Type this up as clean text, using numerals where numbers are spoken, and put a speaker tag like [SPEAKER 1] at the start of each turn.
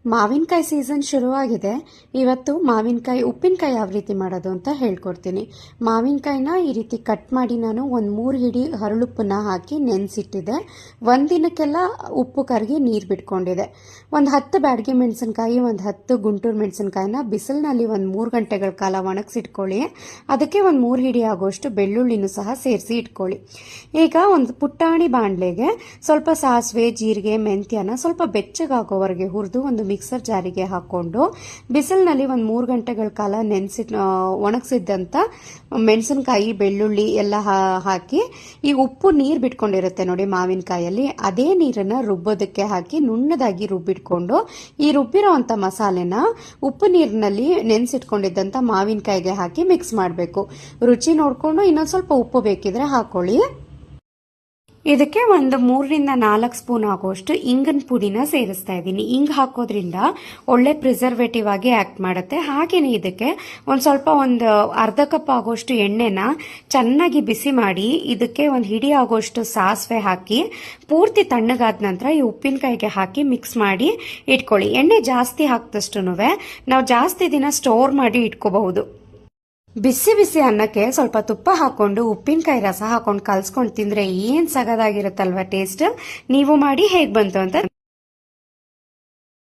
[SPEAKER 1] ಮಾವಿನಕಾಯಿ ಸೀಸನ್ ಶುರುವಾಗಿದೆ. ಇವತ್ತು ಮಾವಿನಕಾಯಿ ಉಪ್ಪಿನಕಾಯಿ ಯಾವ ರೀತಿ ಮಾಡೋದು ಅಂತ ಹೇಳ್ಕೊಡ್ತೀನಿ. ಮಾವಿನಕಾಯಿನ ಈ ರೀತಿ ಕಟ್ ಮಾಡಿ ನಾನು ಒಂದು 3 ಹಿಡಿ ಹರಳುಪ್ಪನ್ನ ಹಾಕಿ ನೆನೆಸಿಟ್ಟಿದ್ದೆ. ಒಂದಿನಕ್ಕೆಲ್ಲ ಉಪ್ಪು ಕರಗಿ ನೀರು ಬಿಟ್ಕೊಂಡಿದೆ. ಒಂದು 10 ಬ್ಯಾಡಗಿ ಮೆಣಸಿನಕಾಯಿ, ಒಂದು 10 ಗುಂಟೂರು ಮೆಣಸಿನಕಾಯಿನ ಬಿಸಿಲಿನಲ್ಲಿ ಒಂದು 3 ಗಂಟೆಗಳ ಕಾಲ ಒಣಗಿಸಿಟ್ಕೊಳ್ಳಿ. ಅದಕ್ಕೆ ಒಂದು 3 ಹಿಡಿ ಆಗೋಷ್ಟು ಬೆಳ್ಳುಳ್ಳಿನೂ ಸಹ ಸೇರಿಸಿ ಇಟ್ಕೊಳ್ಳಿ. ಈಗ ಒಂದು ಪುಟ್ಟಾಣಿ ಬಾಣಲೆಗೆ ಸ್ವಲ್ಪ ಸಾಸಿವೆ, ಜೀರಿಗೆ, ಮೆಂತ್ಯನ ಸ್ವಲ್ಪ ಬೆಚ್ಚಗಾಗೋವರೆಗೆ ಹುರಿದು ಒಂದು ಮಿಕ್ಸರ್ ಜಾರಿಗೆ ಹಾಕೊಂಡು ಬಿಸಿಲಿನಲ್ಲಿ ಒಂದು 3 ಗಂಟೆಗಳ ಕಾಲ ಒಣಗಿಸಿದ್ದಂತ ಮೆಣಸಿನಕಾಯಿ, ಬೆಳ್ಳುಳ್ಳಿ ಎಲ್ಲ ಹಾಕಿ ಈ ಉಪ್ಪು ನೀರು ಬಿಟ್ಕೊಂಡಿರುತ್ತೆ ನೋಡಿ ಮಾವಿನಕಾಯಲ್ಲಿ, ಅದೇ ನೀರನ್ನ ರುಬ್ಬೋದಕ್ಕೆ ಹಾಕಿ ನುಣ್ಣದಾಗಿ ರುಬ್ಬಿಟ್ಕೊಂಡು ಈ ರುಬ್ಬಿರೋ ಅಂತ ಮಸಾಲೆನ ಉಪ್ಪು ನೀರಿನಲ್ಲಿ ನೆನೆಸಿಟ್ಕೊಂಡಿದ್ದಂತ ಮಾವಿನಕಾಯಿಗೆ ಹಾಕಿ ಮಿಕ್ಸ್ ಮಾಡಬೇಕು. ರುಚಿ ನೋಡಿಕೊಂಡು ಇನ್ನೊಂದು ಸ್ವಲ್ಪ ಉಪ್ಪು ಬೇಕಿದ್ರೆ ಹಾಕೊಳ್ಳಿ. ಇದಕ್ಕೆ ಒಂದು 3 ರಿಂದ 4 ಸ್ಪೂನ್ ಆಗುವಷ್ಟು ಇಂಗಿನ ಪುಡಿನ ಸೇರಿಸ್ತಾ ಇದ್ದೀನಿ. ಇಂಗ್ ಹಾಕೋದ್ರಿಂದ ಒಳ್ಳೆ ಪ್ರಿಸರ್ವೇಟಿವ್ ಆಗಿ ಆಕ್ಟ್ ಮಾಡುತ್ತೆ. ಹಾಗೇನೆ ಇದಕ್ಕೆ ಒಂದು ಅರ್ಧ ಕಪ್ ಆಗುವಷ್ಟು ಎಣ್ಣೆನ ಚೆನ್ನಾಗಿ ಬಿಸಿ ಮಾಡಿ ಇದಕ್ಕೆ ಒಂದು ಹಿಡಿ ಆಗುವಷ್ಟು ಸಾಸಿವೆ ಹಾಕಿ ಪೂರ್ತಿ ತಣ್ಣಗಾದ ನಂತರ ಈ ಉಪ್ಪಿನಕಾಯಿಗೆ ಹಾಕಿ ಮಿಕ್ಸ್ ಮಾಡಿ ಇಟ್ಕೊಳ್ಳಿ. ಎಣ್ಣೆ ಜಾಸ್ತಿ ಹಾಕಿದಷ್ಟು ನಾವು ಜಾಸ್ತಿ ದಿನ ಸ್ಟೋರ್ ಮಾಡಿ ಇಟ್ಕೋಬಹುದು. ಬಿಸಿ ಬಿಸಿ ಅನ್ನಕ್ಕೆ ಸ್ವಲ್ಪ ತುಪ್ಪ ಹಾಕೊಂಡು ಉಪ್ಪಿನಕಾಯಿ ರಸ ಹಾಕೊಂಡು ಕಲ್ಸ್ಕೊಂಡು ತಿಂದ್ರೆ ಏನ್ ಸಗದಾಗಿರುತ್ತಲ್ವಾ ಟೇಸ್ಟ್. ನೀವು ಮಾಡಿ ಹೇಗ್ ಬಂತು ಅಂತ